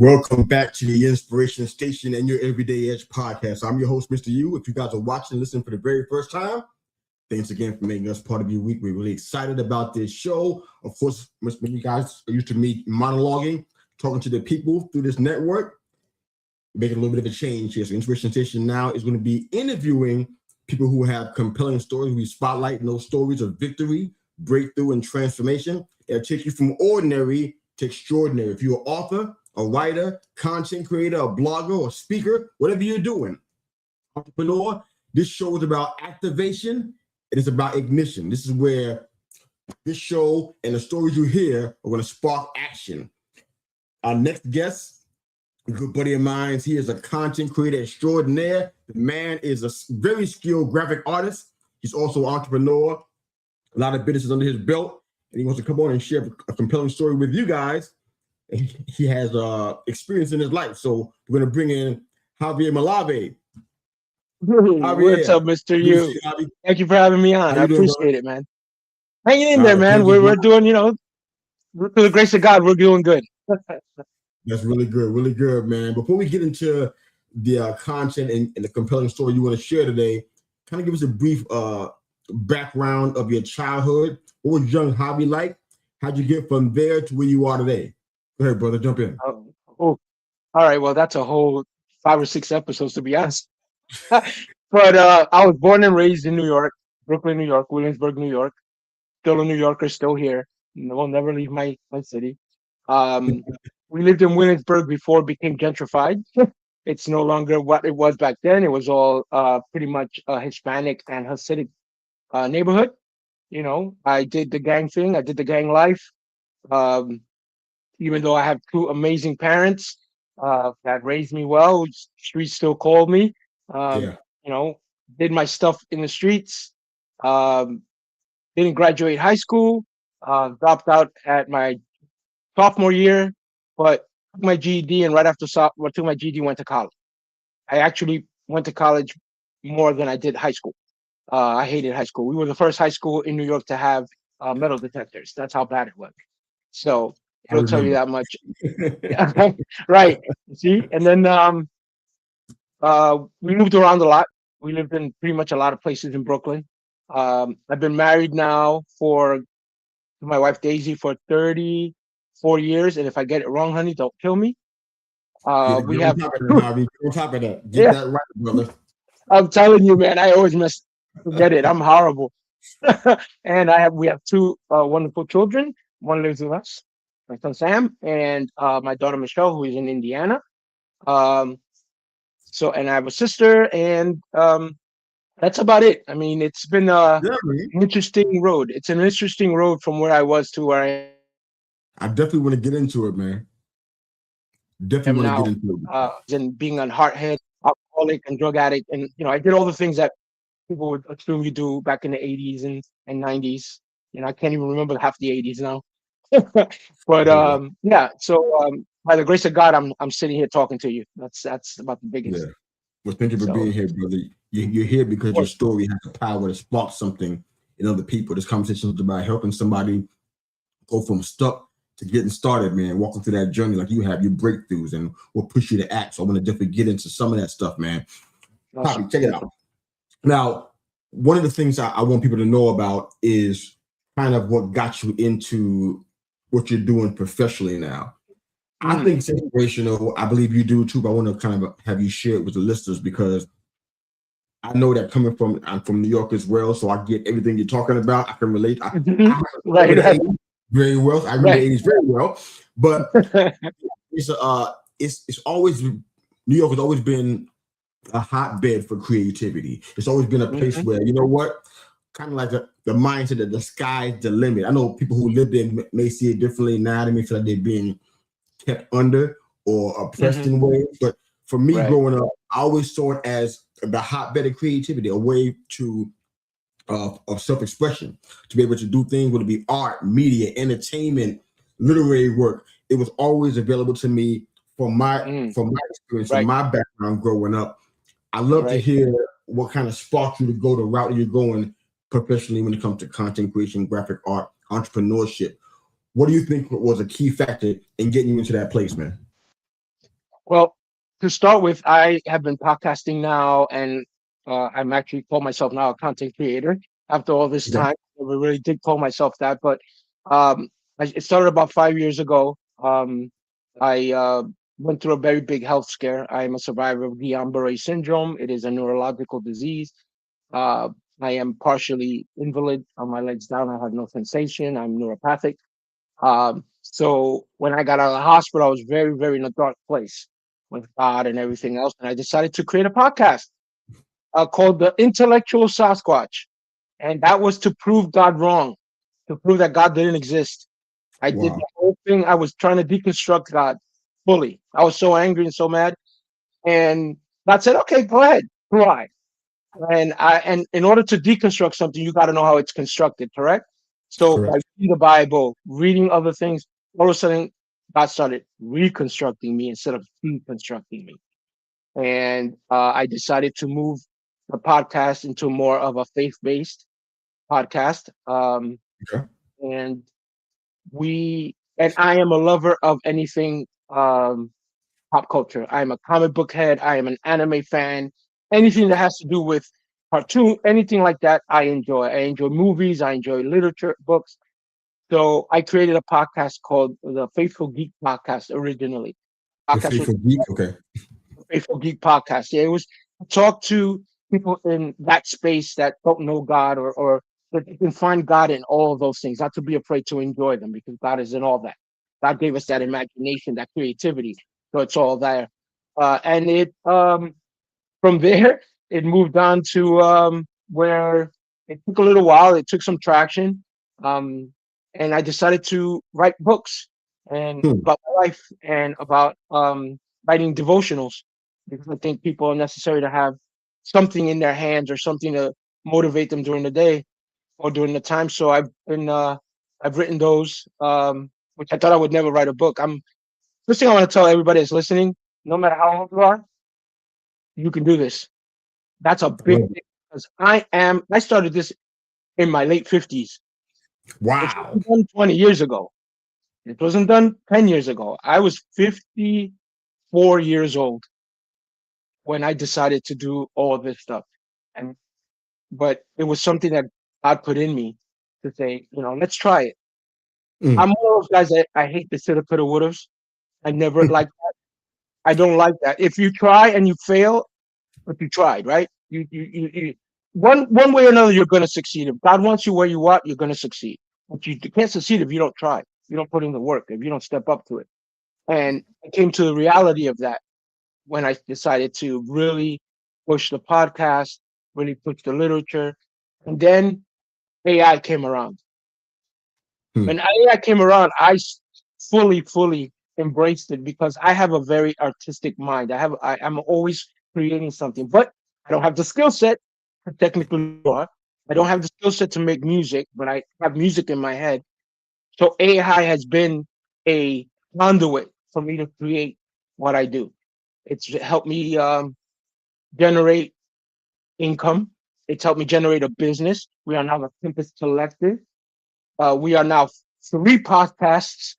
Welcome back to the Inspiration Station and your Everyday Edge podcast. I'm your host, Mr. U. If you guys are watching and listening for the very first time, thanks again for making us part of your week. We're really excited about this show. Of course, when you guys are used to me monologuing, talking to the people through this network, making a little bit of a change here. So Inspiration Station now is going to be interviewing people who have compelling stories. We spotlight those stories of victory, breakthrough, and transformation. It'll take you from ordinary to extraordinary. If you're an author, a writer, content creator, a blogger, or speaker, whatever you're doing, entrepreneur, this show is about activation. It is about ignition. This is where this show and the stories you hear are going to spark action. Our next guest, a good buddy of mine, he is a content creator extraordinaire. The man is a very skilled graphic artist. He's also an entrepreneur, a lot of businesses under his belt, and he wants to come on and share a compelling story with you guys. He has experience in his life. So we're going to bring in Javier Malave. Javier, what's up, Mr. U? Thank you for having me on. I appreciate it, man. Hanging in there, man. We're doing, through the grace of God, we're doing good. That's really good, man. Before we get into the content and the compelling story you want to share today, kind of give us a brief background of your childhood. What was young Javi like? How'd you get from there to where you are today? Go ahead, brother, jump in. All right. Well, that's a whole 5 or 6 episodes, to be honest. But I was born and raised in New York, Brooklyn, New York, Williamsburg, New York. Still a New Yorker, still here. Will never leave my city. We lived in Williamsburg before it became gentrified. It's no longer what it was back then. It was all pretty much a Hispanic and Hasidic neighborhood. I did the gang thing. I did the gang life. Even though I have 2 amazing parents that raised me well, streets still call me. Did my stuff in the streets. Didn't graduate high school. Dropped out at my sophomore year, but took my GED, and right after took my GED, went to college. I actually went to college more than I did high school. I hated high school. We were the first high school in New York to have metal detectors. That's how bad it was. So it'll tell you that much. Right. See? And then we moved around a lot. We lived in pretty much a lot of places in Brooklyn. I've been married now to my wife Daisy for 34 years. And if I get it wrong, honey, don't kill me. We have on top of that. Get that right, brother. I'm telling you, man, I always forget it. I'm horrible. And we have 2 wonderful children. One lives with us, my son Sam, and my daughter Michelle, who is in Indiana. And I have a sister, and that's about it. I mean, it's been an interesting road. It's an interesting road from where I was to where I am. I definitely want to get into it, man. Definitely want to get into it. And being a hardhead, alcoholic, and drug addict, and I did all the things that people would assume you do back in the 80s and 90s. I can't even remember half the 80s now. But so by the grace of God, I'm sitting here talking to you. That's about the biggest. Yeah. Well, thank you for being here, brother. You're here because your story has the power to spark something in other people. This conversation is about helping somebody go from stuck to getting started, man. Walking through that journey like you have, your breakthroughs, and we'll push you to act. So I want to definitely get into some of that stuff, man. Poppy, check it out. Now, one of the things I want people to know about is kind of what got you into what you're doing professionally now. I think it's inspirational. I believe you do too, but I want to kind of have you share it with the listeners because I know that I'm from New York as well, so I get everything you're talking about. I can relate. I very well. I remember the 80s very well, but it's always New York has always been a hotbed for creativity. It's always been a place where kind of like the mindset that the sky's the limit. I know people who live there may see it differently now. They may feel like they're being kept under or oppressed in ways. But for me growing up, I always saw it as the hotbed of creativity, a way of self-expression, to be able to do things, whether it be art, media, entertainment, literary work. It was always available to me from my experience, from my background growing up. I love to hear what kind of sparked you to go the route that you're going professionally when it comes to content creation, graphic art, entrepreneurship. What do you think was a key factor in getting you into that place, man? Well, to start with, I have been podcasting now, and I'm actually call myself now a content creator after all this Okay. time. I really did call myself that, but um, it started about 5 years ago. I went through a very big health scare. I am a survivor of Guillain-Barré syndrome. It is a neurological disease. Uh, I am partially invalid on my legs down. I have no sensation. I'm neuropathic. So when I got out of the hospital, I was very, very in a dark place with God and everything else. And I decided to create a podcast called The Intellectual Sasquatch. And that was to prove God wrong, to prove that God didn't exist. I did Wow. the whole thing. I was trying to deconstruct God fully. I was so angry and so mad. And God said, okay, go ahead, try. And in order to deconstruct something, you got to know how it's constructed, correct? So by Correct. reading the Bible, reading other things, all of a sudden God started reconstructing me instead of deconstructing me. And I decided to move the podcast into more of a faith-based podcast. Okay. And and I am a lover of anything pop culture. I'm a comic book head. I am an anime fan. Anything that has to do with cartoon, anything like that, I enjoy. I enjoy movies. I enjoy literature, books. So I created a podcast called the Faithful Geek Podcast originally. The Podcast was Faithful Geek. Okay. the Faithful Geek Podcast. Yeah, it was to talk to people in that space that don't know God, or that you can find God in all of those things, not to be afraid to enjoy them, because God is in all that. God gave us that imagination, that creativity. So it's all there. And it from there, it moved on to where it took a little while. It took some traction. Um, and I decided to write books and Hmm. about my life and about writing devotionals, because I think people are necessary to have something in their hands or something to motivate them during the day or during the time. So I've written those, which I thought I would never write a book. First thing I want to tell everybody that's listening, no matter how old you are, you can do this. That's a big Love it. thing, because I started this in my late 50s. It Wow. wasn't done 20 years ago. It wasn't done 10 years ago. I was 54 years old when I decided to do all of this stuff. And but it was something that God put in me to say, let's try it. I'm Mm. one of those guys that I hate the shoulda, coulda, wouldas. I never like that. I don't like that. If you try and you fail, but you tried, right? You one way or another, you're going to succeed. If God wants you where you are, you're going to succeed. But you can't succeed if you don't try, if you don't put in the work, if you don't step up to it. And I came to the reality of that when I decided to really push the podcast, really push the literature. And then AI came around. Hmm. When AI came around, fully embraced it, because I have a very artistic mind. I'm always creating something, but I don't have the skill set to technically draw. I don't have the skill set to make music, but I have music in my head. So AI has been a conduit for me to create what I do. It's helped me generate income. It's helped me generate a business. We are now the Compass Collective. We are now three podcasts,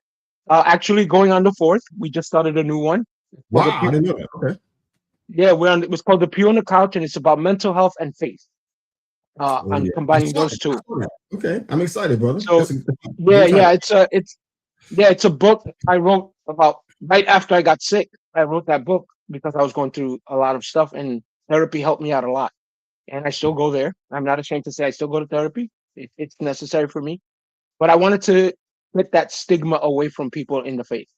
actually going on the fourth. We just started a new one. Called the Wow. I Pew. didn't know that. Okay. Yeah, it was called the Pew on the Couch, and it's about mental health and faith. Oh On yeah. I combining saw those it. I two. saw that. Okay. I'm excited, brother. So That's a yeah, great yeah, title. it's a book I wrote about right after I got sick. I wrote that book because I was going through a lot of stuff, and therapy helped me out a lot. And I still go there. I'm not ashamed to say I still go to therapy. It's necessary for me. But I wanted to get that stigma away from people in the faith.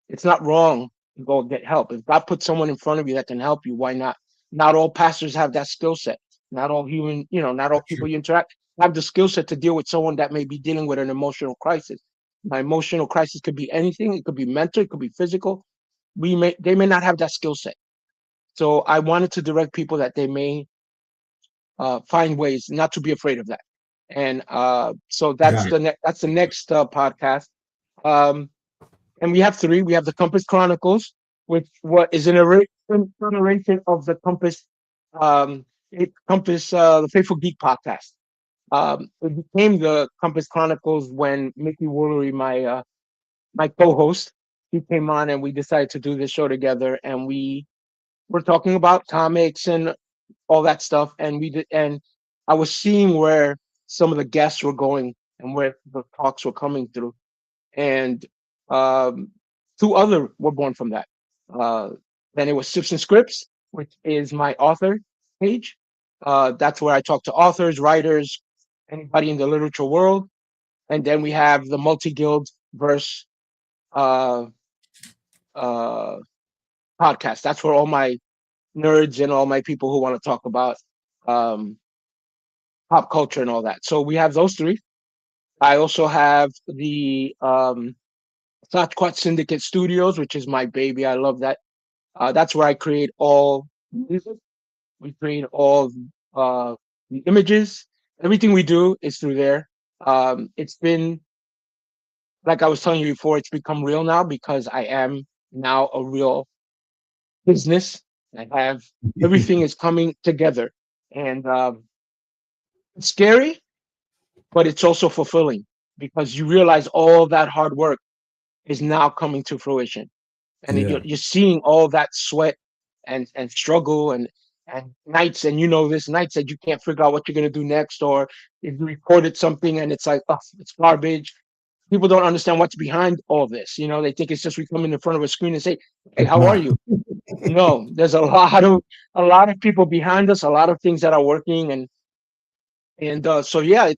It's not wrong to go get help. If God puts someone in front of you that can help you, why not? Not all pastors have that skill set. Not all not all That's true. people you interact have the skill set to deal with someone that may be dealing with an emotional crisis. My emotional crisis could be anything. It could be mental. It could be physical. They may not have that skill set. So I wanted to direct people that they may find ways not to be afraid of that. And so Got it. that's the next podcast. Um, and we have three. We have the Compass Chronicles, which what is an iteration of the Compass, the Faithful Geek podcast. It became the Compass Chronicles when Mickey Woolery, my co-host, he came on and we decided to do this show together, and we were talking about comics and all that stuff, and we did, and I was seeing where some of the guests were going and where the talks were coming through, and um, two other were born from that. Uh, then it was Sips and Scripts, which is my author page. That's where I talk to authors, writers, anybody in the literature world. And then we have the Multi Guild verse uh, uh, podcast. That's where all my nerds and all my people who want to talk about um, pop culture and all that. So we have those three. I also have the Sasquatch Syndicate Studios, which is my baby. I love that. That's where I create all music. We create all the images. Everything we do is through there. It's been, like I was telling you before, it's become real now because I am now a real business. I have everything is coming together, and it's scary, but it's also fulfilling because you realize all that hard work is now coming to fruition, and Yeah. you're seeing all that sweat and struggle and nights, and you know this nights that you can't figure out what you're gonna do next, or if you recorded something and it's like, oh, it's garbage. People don't understand what's behind all this. You know, they think it's just we come in front of a screen and say, "Hey, It's how are not. you?" No, there's a lot of people behind us, a lot of things that are working, and so yeah,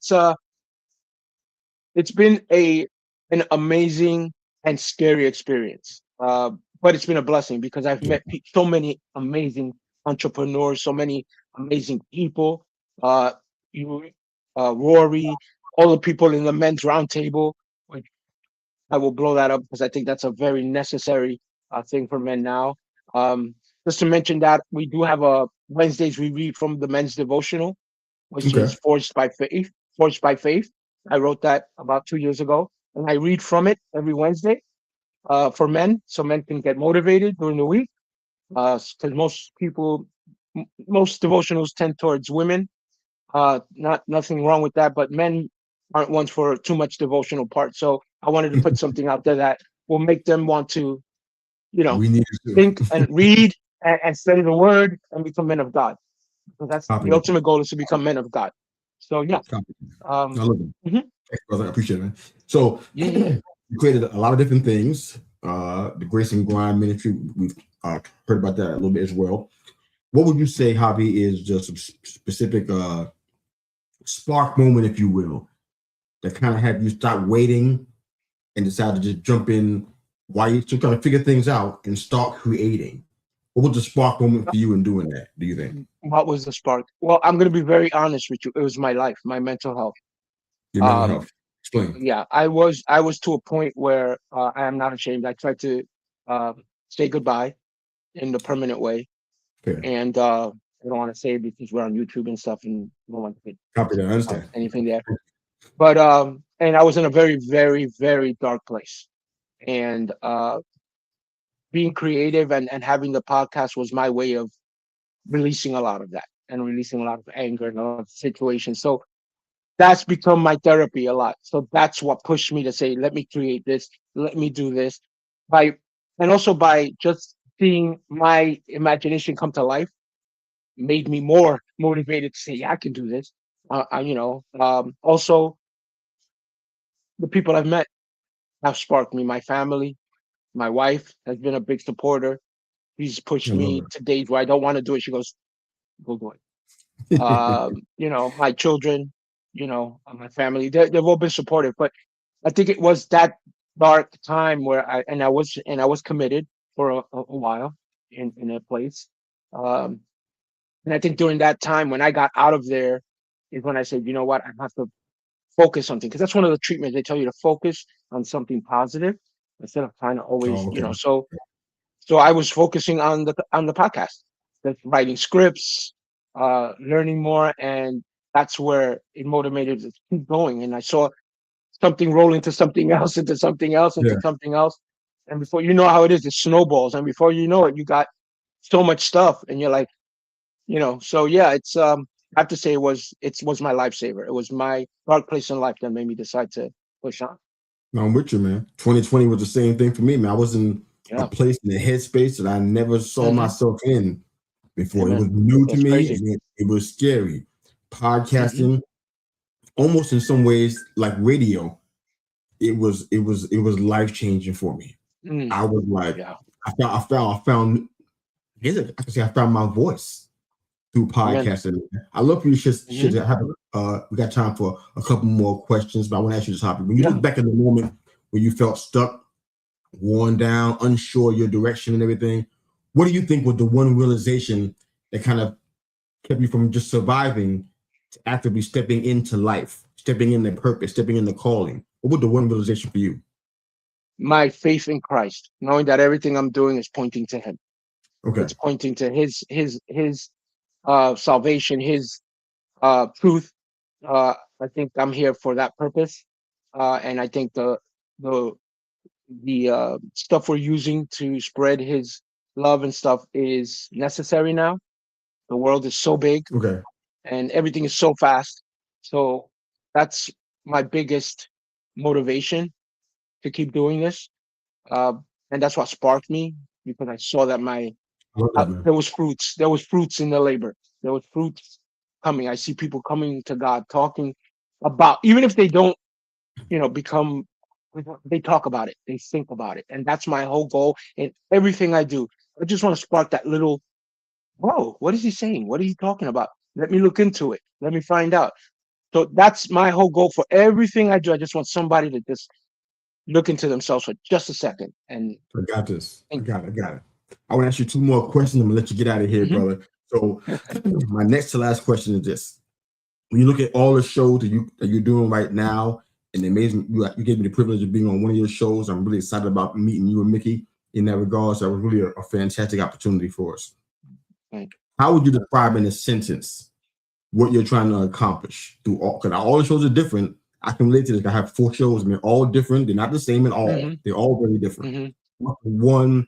it's been an amazing and scary experience. But it's been a blessing because I've met so many amazing entrepreneurs, so many amazing people. Uh, you, Rory, all the people in the men's roundtable. Which I will blow that up because I think that's a very necessary thing for men now. Um, just to mention that we do have a Wednesdays we read from the men's devotional, which Okay. is Forged by Faith. Forged by Faith. I wrote that about 2 years ago, and I read from it every Wednesday for men, so men can get motivated during the week. Because most devotionals tend towards women. Nothing wrong with that, but men aren't ones for too much devotional part. So I wanted to put something out there that will make them want to, you know, We need think to and read and study the word and become men of God. So that's copy the that. ultimate goal, is to become men of God. So yeah. Copy. I Um, love it. mhm. Thanks, brother. I appreciate it, man. So Yeah, yeah. you created a lot of different things. The Grace and Grind Ministry, we've heard about that a little bit as well. What would you say, Javi, is just a specific spark moment, if you will, that kind of had you stop waiting and decide to just jump in while you're still trying to figure things out and start creating? What was the spark moment for you in doing that, do you think? What was the spark? Well, I'm going to be very honest with you. It was my life, my mental health. Your mental Um, health. Explain. yeah, I was to a point where I am not ashamed. I tried to say goodbye in the permanent way, Okay. and I don't want to say it because we're on YouTube and stuff, and I don't want to put Copy that. I understand. anything there. But and I was in a very, very, very dark place, and being creative and having the podcast was my way of releasing a lot of that and releasing a lot of anger and a lot of situations. So that's become my therapy a lot. So that's what pushed me to say, let me create this, let me do this. By and also by just seeing my imagination come to life made me more motivated to say, yeah, I can do this. Also the people I've met have sparked me. My family, my wife has been a big supporter. She's I pushed love me to days where I don't want to do it. She goes, go do it. it. My children, my family, they've all been supportive. But I think it was that dark time where I was committed for a while in a place. Um, and I think during that time when I got out of there is when I said, you know what, I have to focus on things, because that's one of the treatments they tell you, to focus on something positive instead of trying to always, Oh, okay. So I was focusing on the podcast, just writing scripts, learning more, and that's where it motivated to keep going. And I saw something roll into something else, into something else, Yeah. into something else, and before you know how it is, it snowballs, and before you know it, you got so much stuff, and you're like, So yeah, it's I have to say it was my lifesaver. It was my dark place in life that made me decide to push on. I'm with you, man. 2020 was the same thing for me, man. I was in a Yeah. place in the headspace that I never saw myself in before. It Amen. was new to That's me, crazy. and it was scary. Hmm. Podcasting, almost in some ways like radio, it was life changing for me. Mm. I was like, Yeah. I found. I guess I can say I found my voice through Amen. podcasting. I love for you should Hmm. have we got time for a couple more questions, but I want to ask you this topic. When you Yeah. look back in the moment when you felt stuck, worn down, unsure your direction and everything, what do you think was the one realization that kind of kept you from just surviving to actively stepping into life, stepping in the purpose, stepping in the calling? What was the one realization for you? My faith in Christ, knowing that everything I'm doing is pointing to Him. Okay. It's pointing to His salvation, His truth. I think I'm here for that purpose, and I think the the stuff we're using to spread His love and stuff is necessary now. The world is so big Okay. and everything is so fast. So that's my biggest motivation to keep doing this. Uh, and that's what sparked me because I saw that I love that, man. there was fruits. There was fruits in the labor. There was fruits coming. I see people coming to God, talking about, even if they don't, become. They talk about it. They think about it, and that's my whole goal in everything I do. I just want to spark that little. Whoa, what is he saying? What are you talking about? Let me look into it. Let me find out. So that's my whole goal for everything I do. I just want somebody to just look into themselves for just a second and I got this. I think. got it. I got it. I want to ask you two more questions. I'm gonna let you get out of here, Mhm. brother. So my next to last question is this: when you look at all the shows that you're doing right now, and the amazing you gave me the privilege of being on one of your shows. I'm really excited about meeting you and Mickey in that regard. So that was really a fantastic opportunity for us. Thank How would you describe in a sentence what you're trying to accomplish through all? Because all the shows are different. I can relate to this. I have 4 shows, and they're all different. They're not the same at all. you. They're all very different. Hmm. What's the one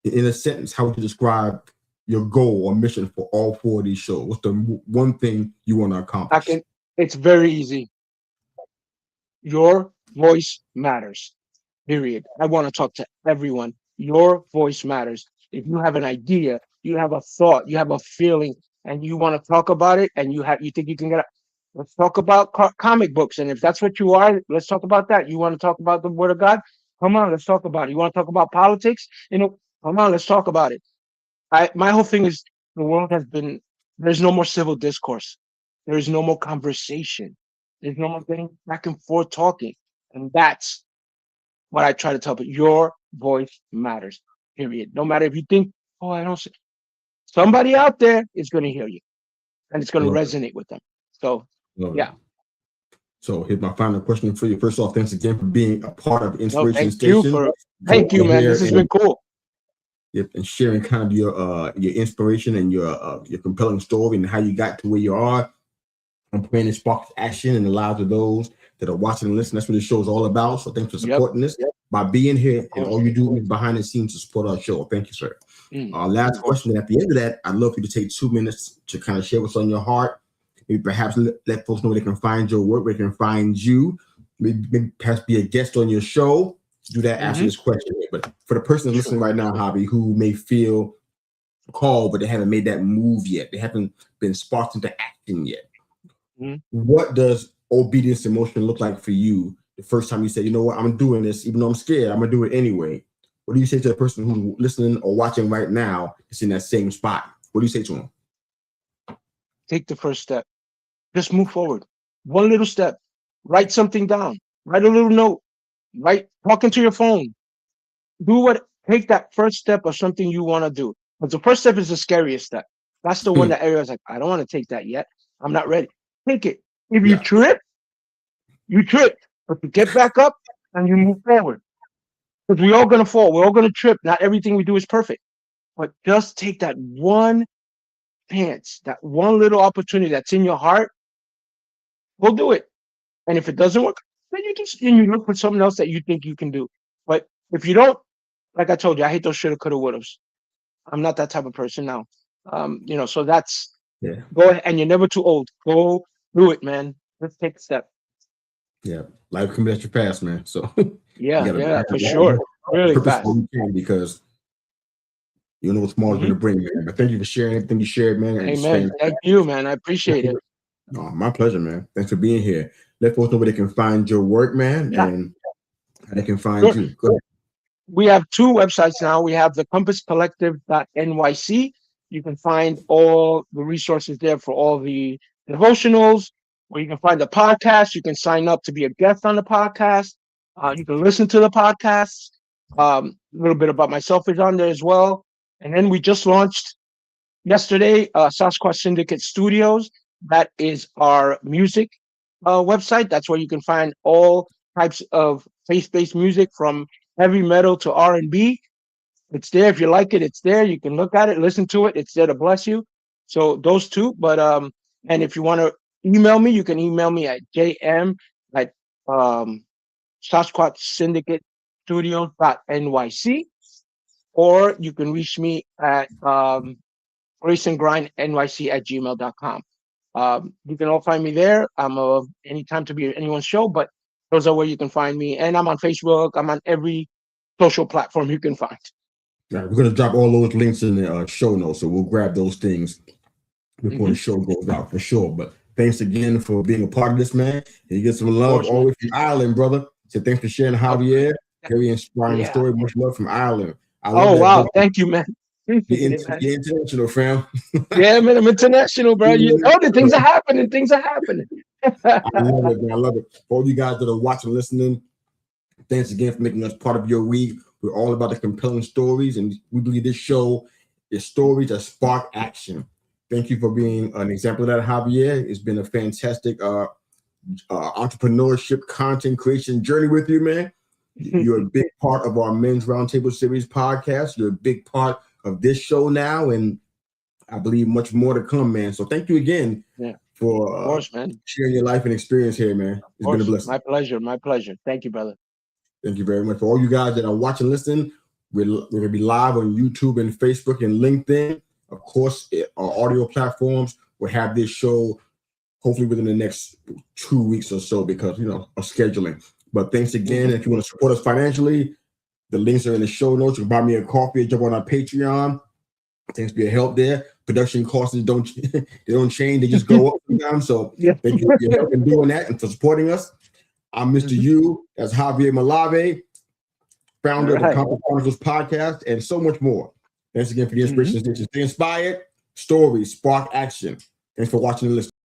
in a sentence, how would you describe your goal or mission for all 4 of these shows? What's the one thing you want to I accomplish? can. It's very easy. Your voice matters. Period. I want to talk to everyone. Your voice matters. If you have an idea, you have a thought, you have a feeling, and you want to talk about it, and you think you can get. Let's talk about comic books, and if that's what you are, let's talk about that. You want to talk about the Word of God? Come on, let's talk about it. You want to talk about politics? Come on, let's talk about it. My whole thing is the world has been. There's no more civil discourse. There is no more conversation. There's no more getting back and forth talking, and that's what I try to tell people. Your voice matters. Period. No matter if you think, oh, I don't see. Somebody out there is going to hear you, and it's going to Love it. resonate with them. So, Love it. yeah. So here's my final question for you. First off, thanks again for being a part of No, Inspiration Station. thank you, man. Here This has been cool. and sharing kind of your inspiration and your compelling story and how you got to where you are. I'm praying it sparks action in the lives of those that are watching and listening. That's what this show is all about. So thanks for Yep. supporting this by being here, Of and course. all you do is behind the scenes to support our show. Thank you, sir. Of Last course. question. At the end of that, I'd love for you to take 2 minutes to kind of share what's on your heart. Maybe perhaps let folks know where they can find your work, where they can find you. Maybe perhaps be a guest on your show. Do that after Hmm. this question. But for the person Sure. listening right now, Javi, who may feel called, but they haven't made that move yet, they haven't been sparked into action yet. Hmm. What does obedience in motion look like for you the first time you say, you know what, I'm doing this, even though I'm scared, I'm gonna do it anyway? What do you say to the person who's listening or watching right now is in that same spot? What do you say to them? Take the first step. Just move forward. One little step. Write something down. Write a little note. Write. Talk into your phone. Do what. Take that first step of something you want to do. But the first step is the scariest step. That's the one that everyone's like, I don't want to take that yet. I'm not ready. Take it. If you Yeah. trip, you trip. But you get back up and you move forward. Because we're all gonna fall. We're all gonna trip. Not everything we do is perfect. But just take that one chance, that one little opportunity that's in your heart. Go do it. And if it doesn't work, then you look for something else that you think you can do. But if you don't, like I told you, I hate those shoulda, coulda, wouldas. I'm not that type of person now. So that's Yeah. go ahead, and you're never too old. Go do it, man. Let's take a step. Yeah, life comes at you fast, man. So yeah, for sure. Really fast. Because you know what tomorrow's going to bring, man. But thank you for sharing everything you shared, man. And Amen. Thank you, man. I appreciate it. Oh, my pleasure, man. Thanks for being here. Let folks know where they can find your work, man, and how they can find you. Go ahead. We have 2 websites now. We have the Compass Collective.nyc. You can find all the resources there for all the devotionals, or you can find the podcast. You can sign up to be a guest on the podcast. You can listen to the podcast. A little bit about myself is on there as well. And then we just launched yesterday, Sasquatch Syndicate Studios. That is our music website. That's where you can find all types of faith-based music, from heavy metal to R&B. It's there. If you like it, it's there. You can look at it, listen to it. It's there to bless you. So those 2. But and if you want to email me, you can email me at jm at Sasquatch Syndicate Studios.nyc, or you can reach me at Grace and Grind NYC at gmail.com. You can all find me there. I'm anytime to be at anyone's show, but those are where you can find me. And I'm on Facebook. I'm on every social platform you can find. All right, we're going to drop all those links in the show notes, so we'll grab those things before the show goes out for sure. But thanks again for being a part of this, man. And you get some love always from Ireland, brother. So thanks for sharing, Javier. Very inspiring story. Much love from Ireland. Wow. Thank you, man. You're international, fam. Yeah, man, I'm international, bro. You know the things are happening. Things are happening. I love it, man. I love it. For all you guys that are watching, listening, thanks again for making us part of your week. We're all about the compelling stories, and we believe this show is stories that spark action. Thank you for being an example of that, Javier. It's been a fantastic entrepreneurship content creation journey with you, man. You're a big part of our Men's Roundtable Series podcast. You're a big part of this show now, and I believe much more to come, man. So thank you again for sharing your life and experience here, man. It's been a blessing. My pleasure. Thank you, brother. Thank you very much. For all you guys that are watching, listening, we're going to be live on YouTube and Facebook and LinkedIn. Of course, our audio platforms will have this show hopefully within the next 2 weeks or so because, of scheduling. But thanks again. If you want to support us financially, the links are in the show notes. You can buy me a coffee and jump on our Patreon. Thanks for your help there. Production costs don't change. They just go up sometimes. So thank you for your help in doing that and for supporting us. I'm Mr. U. That's Javier Malave, founder of the Compass Chronicles Podcast, and so much more. Thanks again for the inspiration. Stay inspired. Stories spark action. Thanks for watching and listening.